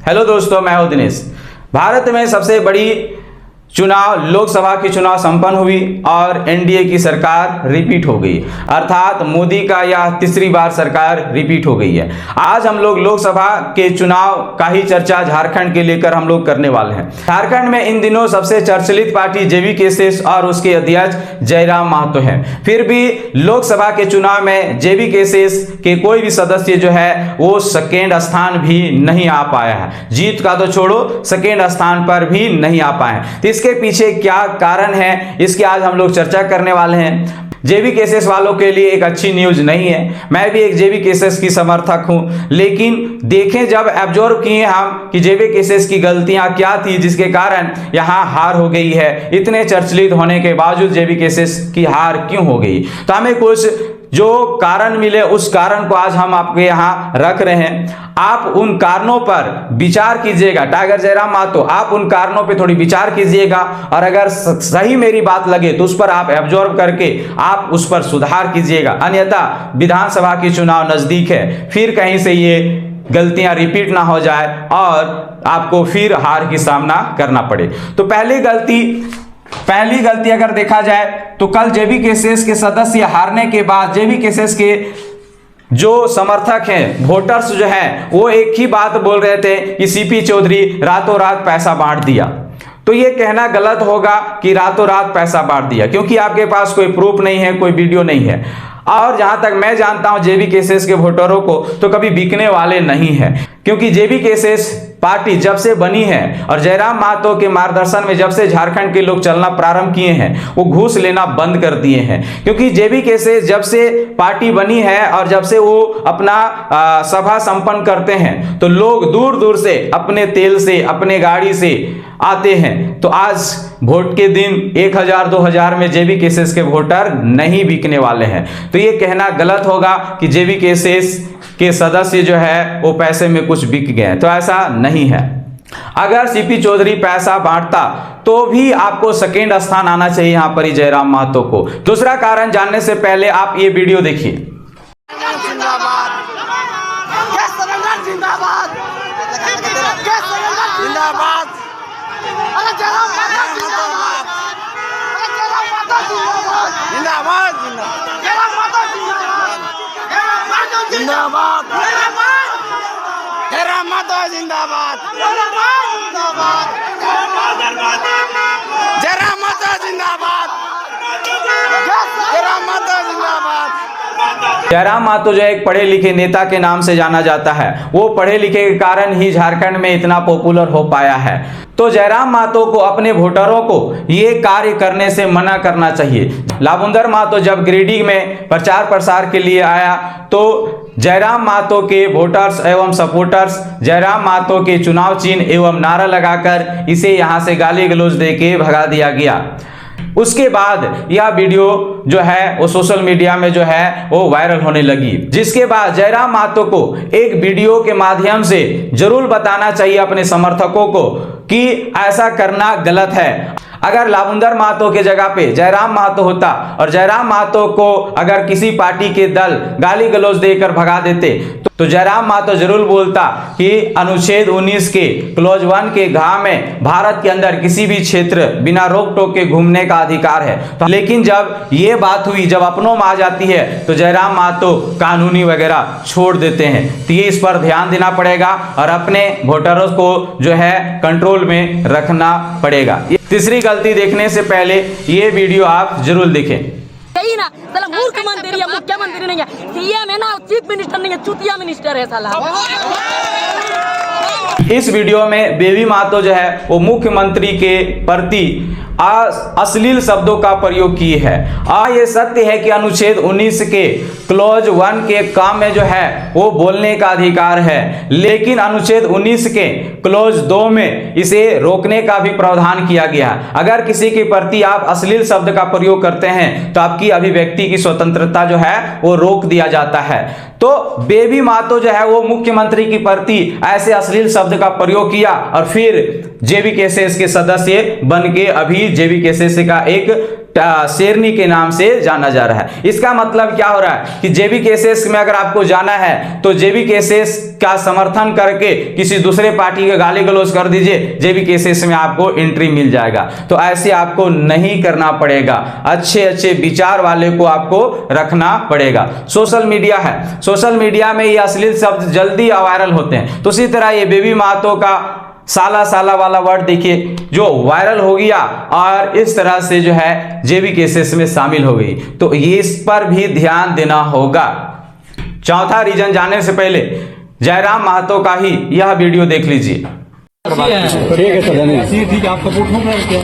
Hello दोस्तों, मैं हूं दिनेश। भारत में सबसे बड़ी चुनाव लोकसभा की चुनाव संपन्न हुई और एनडीए की सरकार रिपीट हो गई, अर्थात मोदी का यह तीसरी बार सरकार रिपीट हो गई है। आज हम लोग लोकसभा के चुनाव का ही चर्चा झारखंड के लेकर हम लोग करने वाले हैं। झारखंड में इन दिनों सबसे चर्चित पार्टी जेवीके और उसके अध्यक्ष जयराम महतो हैं। फिर भी लोकसभा के चुनाव में जेवीके के कोई भी सदस्य जो है वो सेकेंड स्थान भी नहीं आ पाया है। जीत का तो छोड़ो, सेकेंड स्थान पर भी नहीं आ पाए हैं। तो इसके पीछे क्या कारण है, इसकी आज हम लोग चर्चा करने वाले हैं। जेवीके वालों के लिए एक अच्छी न्यूज नहीं है। मैं भी एक जेवीके की समर्थक हूं, लेकिन देखें जब ऑब्जर्व किए हम कि जेवीके की गलतियां क्या थी जिसके कारण यहां हार हो गई है। इतने चर्चित होने के बावजूद जेवीके की हार क्यों हो गई, तो हमें कुछ जो कारण मिले उस कारण को आज हम आपके यहाँ रख रहे हैं। आप उन कारणों पर विचार कीजिएगा। टाइगर जयराम महतो, आप उन कारणों पे थोड़ी विचार कीजिएगा और अगर सही मेरी बात लगे तो उस पर आप ऑब्जर्व करके आप उस पर सुधार कीजिएगा। अन्यथा विधानसभा की चुनाव नजदीक है, फिर कहीं से ये गलतियां रिपीट ना हो जाए और आपको फिर हार की सामना करना पड़े। तो पहली गलती अगर देखा जाए तो कल जेवीके के सदस्य हारने के बाद जेवीके के जो समर्थक हैं, वोटर्स जो हैं, वो एक ही बात बोल रहे थे कि सीपी चौधरी रातों रात पैसा बांट दिया। तो ये कहना गलत होगा कि रातों रात पैसा बांट दिया, क्योंकि आपके पास कोई प्रूफ नहीं है, कोई वीडियो नहीं है। और जहां तक मैं जानता हूं जेवीके के वोटरों को तो कभी बिकने वाले नहीं है, क्योंकि जेवीके पार्टी जब से बनी है और जयराम महतो के मार्गदर्शन में जब से झारखंड के लोग चलना प्रारंभ किए हैं, वो घूस लेना बंद कर दिए हैं। क्योंकि जेवीके जब से पार्टी बनी है और जब से वो अपना सभा संपन्न करते हैं तो लोग दूर दूर से अपने तेल से, अपने गाड़ी से आते हैं। तो आज वोट के दिन 1000-2000 में जेवीके के वोटर नहीं बिकने वाले हैं। तो ये कहना गलत होगा कि जेवीके के सदस्य जो है वो पैसे में कुछ बिक गए, तो ऐसा नहीं है। अगर सीपी चौधरी पैसा बांटता तो भी आपको सेकेंड स्थान आना चाहिए यहाँ पर ही जयराम महतो को। दूसरा कारण जानने से पहले आप ये वीडियो देखिए। जिंदाबाद, जयराम महतो जिंदाबाद, जयराम महतो जिंदाबाद, जयराम महतो जिंदाबाद। जयराम महतो जो एक पढ़े लिखे नेता के नाम से जाना जाता है, वो पढ़े लिखे के कारण ही झारखंड में इतना पॉपुलर हो पाया है। तो जयराम महतो को अपने वोटरों को ये कार्य करने से मना करना चाहिए। लाबुंदर महतो जब गिरिडीह में प्रचार प्रसार के लिए आया तो जयराम महतो के वोटर्स एवं सपोर्टर्स जयराम महतो के चुनाव चिन्ह एवं नारा लगाकर इसे यहां से गाली गलौज देके भगा दिया गया। उसके बाद यह वीडियो जो है वो सोशल मीडिया में जो है वो वायरल होने लगी, जिसके बाद जयराम महतो को एक वीडियो के माध्यम से जरूर बताना चाहिए अपने समर्थकों को कि ऐसा करना गलत है। अगर लाबुंदर महतो के जगह पे जयराम महतो होता और जयराम महतो को अगर किसी पार्टी के दल गाली गलौज देकर भगा देते तो जयराम महतो जरूर बोलता कि अनुच्छेद 19 के क्लॉज 1 के घ में भारत के अंदर किसी भी क्षेत्र बिना रोक टोक के घूमने का अधिकार है। तो लेकिन जब ये बात हुई, जब अपनों में आ जाती है तो जयराम महतो कानूनी वगैरह छोड़ देते हैं। तो ये इस पर ध्यान देना पड़ेगा और अपने वोटरों को जो है कंट्रोल में रखना पड़ेगा। तीसरी गलती देखने से पहले ये वीडियो आप जरूर देखें। ना साला मूर्ख मंत्री है, मुख्यमंत्री नहीं है, सीएम है ना, चीफ मिनिस्टर नहीं है, चूतिया मिनिस्टर है साला। इस वीडियो में बेबी महतो जो है वो मुख्यमंत्री के प्रति अश्लील शब्दों का प्रयोग की है। ये सत्य है कि अनुच्छेद 19 के क्लॉज 1 के काम में जो है वो बोलने का अधिकार है, लेकिन अनुच्छेद 19 के क्लॉज 2 में इसे रोकने का भी प्रावधान किया गया है। अगर किसी के प्रति आप अश्लील शब्द का प्रयोग करते हैं तो आपकी अभिव्यक्ति की स्वतंत्रता जो है वो रोक दिया जाता है। तो बेबी महतो जो है वो मुख्यमंत्री की प्रति ऐसे अश्लील शब्द का प्रयोग किया और फिर जेवीके के सदस्य बन के अभी जेवीके का एक शेरनी के नाम से जाना जा रहा है। इसका मतलब क्या हो रहा है कि जेबी केसेस में अगर आपको जाना है तो जेबी केसेस का समर्थन करके किसी दूसरे पार्टी के गाली गलौज कर दीजिए, जेबी केसेस में आपको एंट्री मिल जाएगा। तो ऐसे आपको नहीं करना पड़ेगा, अच्छे अच्छे विचार वाले को आपको रखना पड़ेगा। सोशल मीडिया है, सोशल मीडिया में ये अश्लील शब्द जल्दी वायरल होते हैं। तो इसी तरह ये बेबी महतो का साला वाला वर्ड देखिए जो वायरल हो गया और इस तरह से जो है जेबी केसेस में शामिल हो गई। तो ये इस पर भी ध्यान देना होगा। चौथा रीजन जानने से पहले जयराम महतो का ही यह वीडियो देख लीजिए। ठीक है, आप सपोर्ट हो रहे हैं क्या?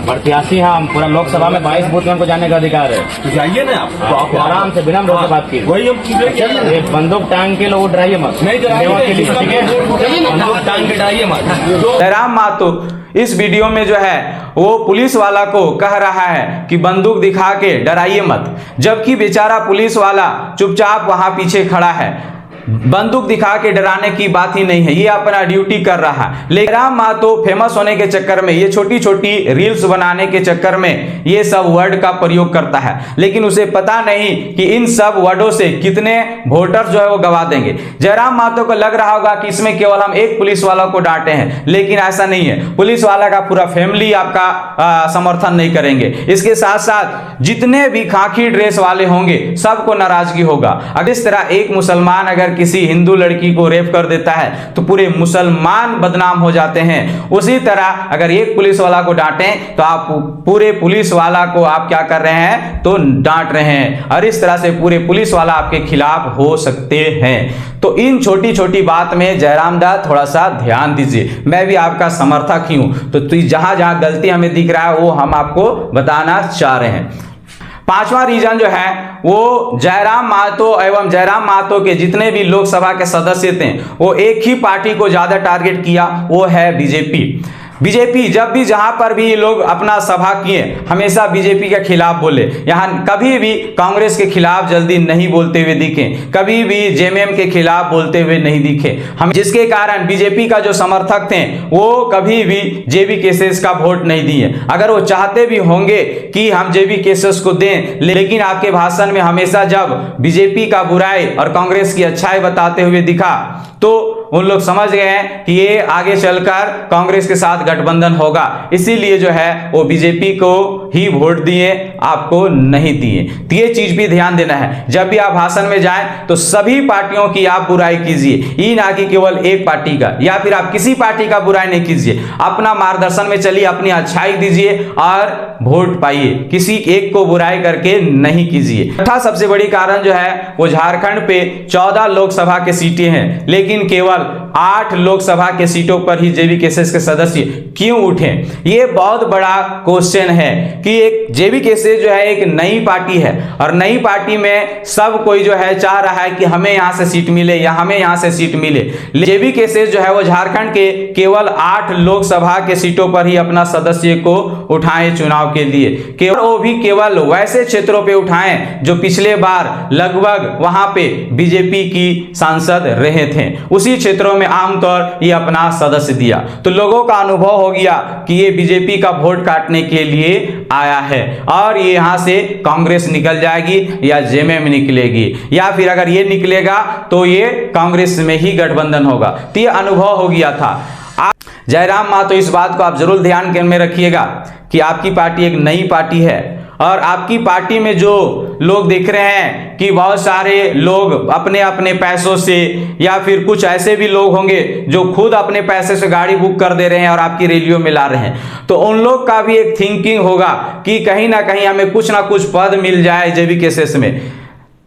प्रत्याशी हैं हम, पूरा लोकसभा में 22 बूथ में हमको जाने का अधिकार है। तो जाइए ना आप, तो आप आराम से बिना रोके बात कीजिए। वही हम ये बंदूक टांग के लोग डराइए मत, नहीं सेवा के लिए, ठीक है? बंदूक टांग के डालिए मत। जयराम महतो इस वीडियो में जो है वो पुलिस वाला को कह रहा है कि बंदूक दिखा के डराइए मत, जबकि बेचारा पुलिस वाला चुपचाप वहां पीछे खड़ा है। बंदूक दिखा के डराने की बात ही नहीं है, ये अपना ड्यूटी कर रहा है। लेकिन जयराम महतो फेमस होने के चक्कर में, ये छोटी छोटी रील्स बनाने के चक्कर में ये सब वर्ड का प्रयोग करता है, लेकिन उसे पता नहीं कि इन सब वर्डों से कितने वोटर जो है वो गवा देंगे। जयराम महतो को लग रहा होगा कि इसमें केवल हम एक पुलिस वाला को डांटे हैं, लेकिन ऐसा नहीं है। पुलिस वाला का पूरा फैमिली आपका समर्थन नहीं करेंगे। इसके साथ साथ जितने भी खाकी ड्रेस वाले होंगे सबको नाराजगी होगा। अगर इस तरह एक मुसलमान अगर किसी हिंदू लड़की को रेप कर देता है तो पूरे मुसलमान बदनाम हो जाते हैं। उसी तरह अगर एक पुलिस वाला को डांटें तो आप पूरे पुलिस वाला को आप क्या कर रहे हैं, तो डांट रहे हैं, और इस तरह से पूरे पुलिस वाला आपके खिलाफ हो सकते हैं। तो इन छोटी छोटी बात में जयराम दा थोड़ा सा ध्यान दीजिए। मैं भी आपका समर्थक ही हूं, तो जहां जहां गलती हमें दिख रहा है वो हम आपको बताना चाह रहे हैं। पांचवा रीजन जो है वो जयराम महतो एवं जयराम महतो के जितने भी लोकसभा के सदस्य थे वो एक ही पार्टी को ज्यादा टारगेट किया, वो है बीजेपी। बीजेपी जब भी जहां पर भी ये लोग अपना सभा किए हमेशा बीजेपी के खिलाफ बोले, यहां कभी भी कांग्रेस के खिलाफ जल्दी नहीं बोलते हुए दिखे, कभी भी जेएमएम के खिलाफ बोलते हुए नहीं दिखे। हम जिसके कारण बीजेपी का जो समर्थक थे वो कभी भी जेबी केसेस का वोट नहीं दिए। अगर वो चाहते भी होंगे कि हम जेबी केसेस को दें, लेकिन आपके भाषण में हमेशा जब बीजेपी का बुराई और कांग्रेस की अच्छाई बताते हुए दिखा तो उन लोग समझ गए हैं कि ये आगे चलकर कांग्रेस के साथ गठबंधन होगा, इसीलिए जो है वो बीजेपी को ही वोट दिए, आपको नहीं दिए। तो ये चीज भी ध्यान देना है, जब भी आप भाषण में जाएं तो सभी पार्टियों की आप बुराई कीजिए, ये ना कि केवल एक पार्टी का, या फिर आप किसी पार्टी का बुराई नहीं कीजिए। अपना मार्गदर्शन में चलिए, अपनी अच्छाई दीजिए और वोट पाइए, किसी एक को बुराई करके नहीं कीजिए। छठा सबसे बड़ी कारण जो है वो झारखंड पे 14 लोकसभा के सीटें हैं, लेकिन केवल 8 लोकसभा के सीटों पर ही जेबी केसेस के सदस्य क्यों उठे। ये बहुत बड़ा क्वेश्चन है कि एक जेबी केसेस जो है एक नई पार्टी है और नई पार्टी में सब कोई जो है चाह रहा है कि हमें यहां से सीट मिले या हमें यहां से सीट मिले। जेबी केसेस जो है वो झारखंड के केवल 8 लोकसभा के सीटों पर ही अपना सदस्य को उठाएं चुनाव के लिए, केवल वो भी केवल वैसे क्षेत्रों पे उठाएं जो पिछले बार लगभग वहां पे बीजेपी की सांसद रहे थे, उसी क्षेत्रों में आमतौर ये अपना सदस्य दिया। तो लोगों का अनुभव हो गया कि ये बीजेपी का वोट काटने के लिए आया है और ये यहां से कांग्रेस निकल जाएगी या जेएमएम निकलेगी, या फिर अगर ये निकलेगा तो ये कांग्रेस में ही गठबंधन होगा। तो ये अनुभव हो गया था। जयराम महतो इस बात को आप जरूर ध्यान में रखिएगा कि आपकी पार्टी एक नई पार्टी है और आपकी पार्टी में जो लोग दिख रहे हैं कि बहुत सारे लोग अपने अपने पैसों से, या फिर कुछ ऐसे भी लोग होंगे जो खुद अपने पैसे से गाड़ी बुक कर दे रहे हैं और आपकी रैलियों में ला रहे हैं, तो उन लोग का भी एक थिंकिंग होगा कि कहीं ना कहीं हमें कुछ ना कुछ पद मिल जाए जेबी केसेस में,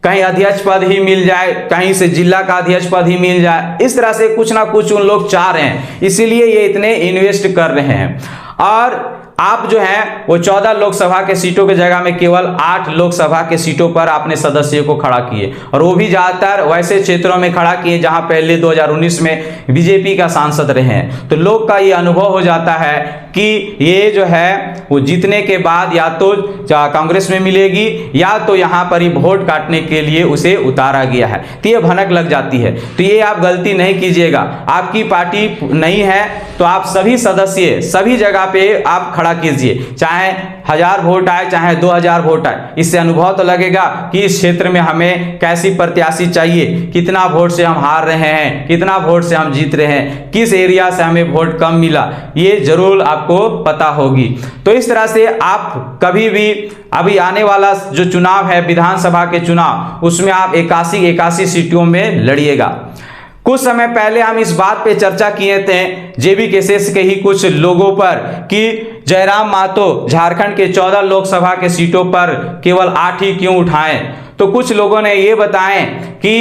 कहीं अध्यक्ष पद ही मिल जाए, कहीं से जिला का अध्यक्ष पद ही मिल जाए। इस तरह से कुछ ना कुछ उन लोग चाह रहे हैं, इसीलिए ये इतने इन्वेस्ट कर रहे हैं। और आप जो है वो 14 लोकसभा के सीटों की जगह में केवल 8 लोकसभा के सीटों पर आपने सदस्यों को खड़ा किए, और वो भी ज्यादातर वैसे क्षेत्रों में खड़ा किए जहां पहले 2019 में बीजेपी का सांसद रहे हैं। तो लोग का ये अनुभव हो जाता है कि ये जो है वो जीतने के बाद या तो कांग्रेस में मिलेगी या तो यहां पर ही वोट काटने के लिए उसे उतारा गया है, तो ये भनक लग जाती है। तो ये आप गलती नहीं कीजिएगा। आपकी पार्टी नहीं है तो आप सभी सदस्य सभी जगह पे आप खड़ा खड़ा कीजिए, चाहे 1000 वोट आए चाहे 2000 वोट आए, इससे अनुभव तो लगेगा कि इस क्षेत्र में हमें कैसी प्रत्याशी चाहिए, कितना वोट से हम हार रहे हैं, कितना वोट से हम जीत रहे हैं, किस एरिया से हमें वोट कम मिला, ये जरूर आपको पता होगी। तो इस तरह से आप कभी भी अभी आने वाला जो चुनाव है विधानसभा के चुनाव, उसमें आप 81 सीटों में लड़िएगा। कुछ समय पहले हम इस बात पे चर्चा किए थे जेबी केसेस के ही कुछ लोगों पर कि जयराम महतो झारखंड के 14 लोकसभा के सीटों पर केवल 8 ही क्यों उठाएं। तो कुछ लोगों ने ये बताएं कि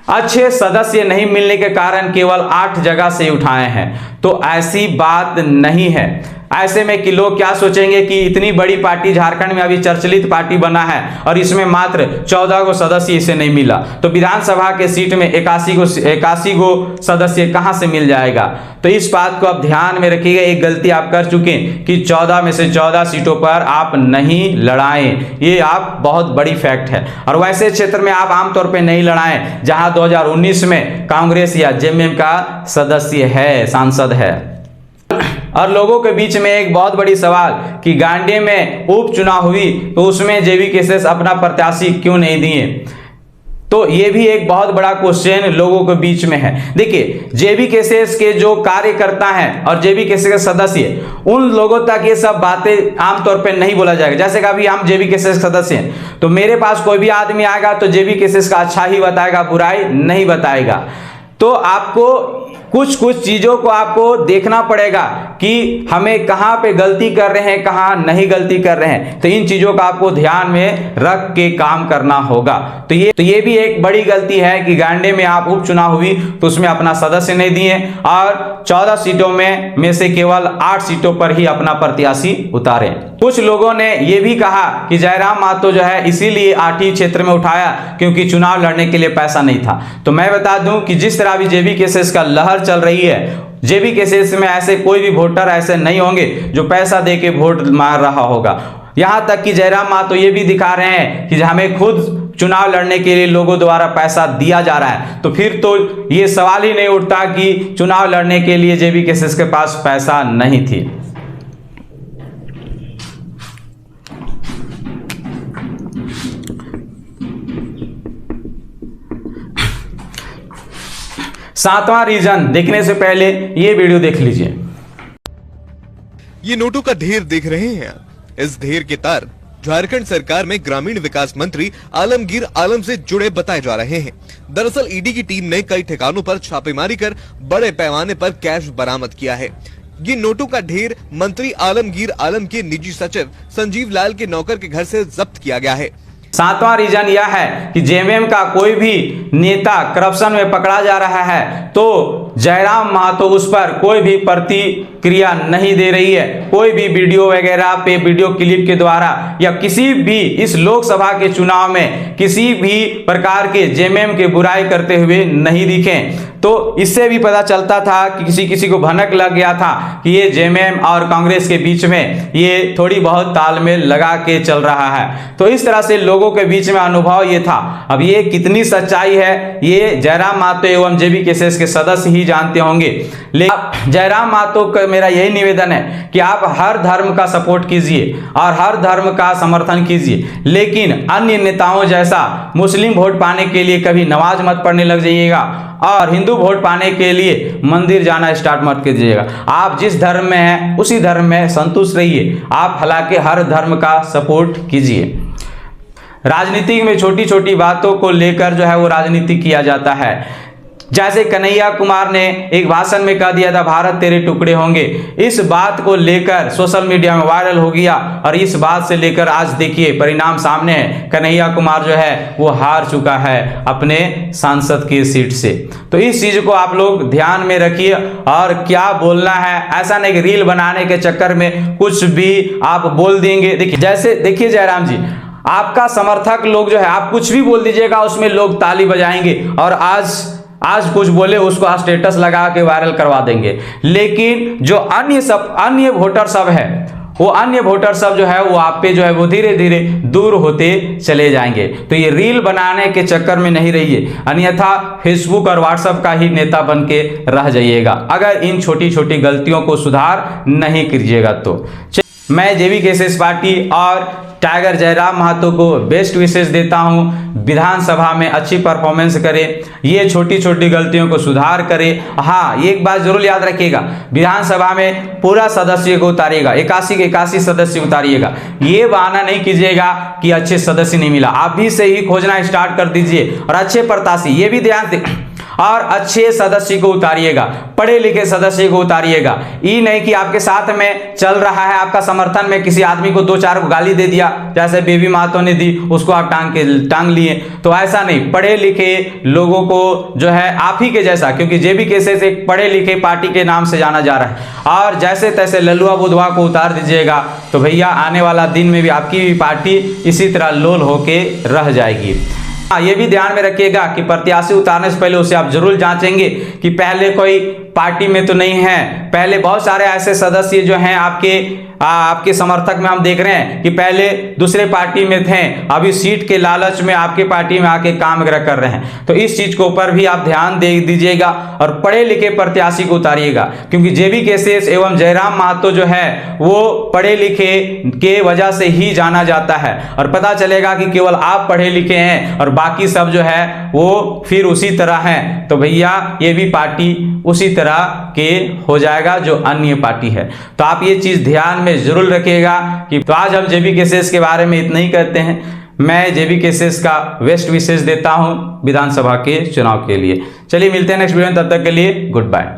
अच्छे सदस्य नहीं मिलने के कारण केवल 8 जगह से उठाए हैं। तो ऐसी बात नहीं है। ऐसे में कि लोग क्या सोचेंगे कि इतनी बड़ी पार्टी झारखंड में अभी चर्चित पार्टी बना है और इसमें मात्र 14 गो सदस्य इसे नहीं मिला, तो विधानसभा के सीट में 81 गो सदस्य कहां से मिल जाएगा। तो इस बात को आप ध्यान में रखिएगा। एक गलती आप कर चुके कि 14 में से 14 सीटों पर आप नहीं लड़ाएं, ये आप बहुत बड़ी फैक्ट है। और वैसे क्षेत्र में आप आमतौर पर नहीं लड़ाएं जहां 2019 में कांग्रेस या जेएमएम का सदस्य है, सांसद है। और लोगों के बीच में एक बहुत बड़ी सवाल कि गांडी में उपचुनाव हुई तो उसमें जेबी केसेस अपना प्रत्याशी क्यों नहीं दिए। तो ये भी एक बहुत बड़ा क्वेश्चन लोगों के बीच में है। देखिए, जेबी केसेस के जो कार्यकर्ता हैं और जेबी केसेस के सदस्य, उन लोगों तक ये सब बातें आमतौर पे नहीं बोला जाएगा। जैसे कि अभी हम जेबी केसेस के सदस्य हैं, तो मेरे पास कोई भी आदमी आएगा तो जेबी केसेस का अच्छा ही बताएगा, बुराई नहीं बताएगा। तो आपको कुछ चीजों को आपको देखना पड़ेगा कि हमें कहां पे गलती कर रहे हैं, कहां नहीं गलती कर रहे हैं। तो इन चीजों का आपको ध्यान में रख के काम करना होगा। तो ये भी एक बड़ी गलती है कि गांडी में आप उपचुनाव हुई तो उसमें अपना सदस्य नहीं दिए और 14 सीटों में से केवल 8 सीटों पर ही अपना प्रत्याशी उतारे। कुछ लोगों ने यह भी कहा कि जयराम महतो जो है इसीलिए 8 ही क्षेत्र में उठाया क्योंकि चुनाव लड़ने के लिए पैसा नहीं था। तो मैं बता दूं कि जिस तरह भी जेबी केसेस का लहर चल रही है, जेबी केसेस में ऐसे कोई भी वोटर ऐसे नहीं होंगे जो पैसा दे के वोट मार रहा होगा। यहां तक कि जयराम महतो ये भी दिखा रहे हैं कि हमें खुद चुनाव लड़ने के लिए लोगों द्वारा पैसा दिया जा रहा है। तो फिर तो ये सवाल ही नहीं उठता कि चुनाव लड़ने के लिए जेबी केसेस के पास पैसा नहीं थी। सातवां रीजन देखने से पहले ये वीडियो देख लीजिए। ये नोटों का ढेर देख रहे हैं। इस ढेर के तार झारखंड सरकार में ग्रामीण विकास मंत्री आलमगीर आलम से जुड़े बताए जा रहे हैं। दरअसल ईडी की टीम ने कई ठिकानों पर छापेमारी कर बड़े पैमाने पर कैश बरामद किया है। ये नोटों का ढेर मंत्री आलमगीर आलम के निजी सचिव संजीव लाल के नौकर के घर से जब्त किया गया है। सातवां रीजन यह है कि जेएमएम का कोई भी नेता करप्शन में पकड़ा जा रहा है तो जयराम महतो उस पर कोई भी प्रतिक्रिया नहीं दे रही है। कोई भी वीडियो वगैरह पे वीडियो क्लिप के द्वारा या किसी भी इस लोकसभा के चुनाव में किसी भी प्रकार के जेएमएम के बुराई करते हुए नहीं दिखे। तो इससे भी पता चलता था कि किसी को भनक लग गया था कि ये जेएमएम और कांग्रेस के बीच में ये थोड़ी बहुत तालमेल लगा के चल रहा है। तो इस तरह से लोगों के बीच में अनुभव ये था। अब ये कितनी सच्चाई है ये जयराम महतो एवं जेबी केसेस के सदस्य ही जानते होंगे। लेकिन जयराम महतो का मेरा यही निवेदन है कि आप हर धर्म का सपोर्ट कीजिए और हर धर्म का समर्थन कीजिए, लेकिन अन्य नेताओं जैसा मुस्लिम वोट पाने के लिए कभी नमाज मत पढ़ने लग जाइएगा और हिंदू वोट पाने के लिए मंदिर जाना स्टार्ट मत कीजिएगा। आप जिस धर्म में हैं उसी धर्म में संतुष्ट रहिए। आप हालांकि हर धर्म का सपोर्ट कीजिए। राजनीति में छोटी छोटी बातों को लेकर जो है वो राजनीति किया जाता है। जैसे कन्हैया कुमार ने एक भाषण में कह दिया था भारत तेरे टुकड़े होंगे। इस बात को लेकर सोशल मीडिया में वायरल हो गया और इस बात से लेकर आज देखिए परिणाम सामने है। कन्हैया कुमार जो है वो हार चुका है अपने सांसद की सीट से। तो इस चीज को आप लोग ध्यान में रखिए और क्या बोलना है, ऐसा नहीं कि रील बनाने के चक्कर में कुछ भी आप बोल देंगे। देखिए जयराम जी, आपका समर्थक लोग जो है आप कुछ भी बोल दीजिएगा उसमें लोग ताली बजाएंगे और आज कुछ बोले उसको स्टेटस लगा के वायरल करवा देंगे। लेकिन जो अन्य वोटर सब है वो अन्य वोटर सब जो है वो आप पे जो है वो धीरे धीरे दूर होते चले जाएंगे। तो ये रील बनाने के चक्कर में नहीं रहिए, अन्यथा फेसबुक और व्हाट्सएप का ही नेता बन के रह जाइएगा अगर इन छोटी छोटी गलतियों को सुधार नहीं कीजिएगा तो। मैं JV-KCS पार्टी और टाइगर जयराम महतो को बेस्ट विशेष देता हूं। विधानसभा में अच्छी परफॉर्मेंस करे, ये छोटी छोटी गलतियों को सुधार करे। हाँ, एक बात जरूर याद रखिएगा, विधानसभा में पूरा सदस्य को उतारिएगा, 81 के 81 सदस्य उतारिएगा। ये बहाना नहीं कीजिएगा कि अच्छे सदस्य नहीं मिला, आप भी से ही खोजना स्टार्ट कर दीजिए। और अच्छे प्रत्याशी, ये भी ध्यान दें, और अच्छे सदस्य को उतारिएगा, पढ़े लिखे सदस्य को उतारिएगा। ये नहीं कि आपके साथ में चल रहा है, आपका समर्थन में किसी आदमी को 2-4 गाली दे दिया, जैसे बेबी महतो ने दी, उसको आप टांग लिए। तो ऐसा नहीं, पढ़े लिखे लोगों को जो है आप ही के जैसा, क्योंकि JV-KCS एक पढ़े लिखे पार्टी के नाम से जाना जा रहा है, और जैसे तैसे लल्लुआ बुधवा को उतार दीजिएगा तो भैया आने वाला दिन में भी आपकी भी पार्टी इसी तरह लोल होके रह जाएगी। ये भी ध्यान में रखिएगा कि प्रत्याशी उतारने से पहले उसे आप जरूर जांचेंगे कि पहले कोई पार्टी में तो नहीं है। पहले बहुत सारे ऐसे सदस्य जो हैं आपके समर्थक में हम देख रहे हैं कि पहले दूसरे पार्टी में थे, अभी सीट के लालच में आपके पार्टी में आके काम कर रहे हैं। तो इस चीज के ऊपर भी आप ध्यान दे दीजिएगा और पढ़े लिखे प्रत्याशी को उतारिएगा, क्योंकि JV-KCS एवं जयराम महतो जो है वो पढ़े लिखे के वजह से ही जाना जाता है, और पता चलेगा कि केवल आप पढ़े लिखे हैं और बाकी सब जो है वो फिर उसी तरह हैं। तो भैया ये भी पार्टी उसी तरह के हो जाएगा जो अन्य पार्टी है। तो आप ये चीज ध्यान में जरूर रखिएगा कि तो आज हम JV-KCS के बारे में इतना ही कहते हैं। मैं JV-KCS का बेस्ट विशेष देता हूं विधानसभा के चुनाव के लिए। चलिए मिलते हैं नेक्स्ट वीडियो में, तब तक के लिए गुड बाय।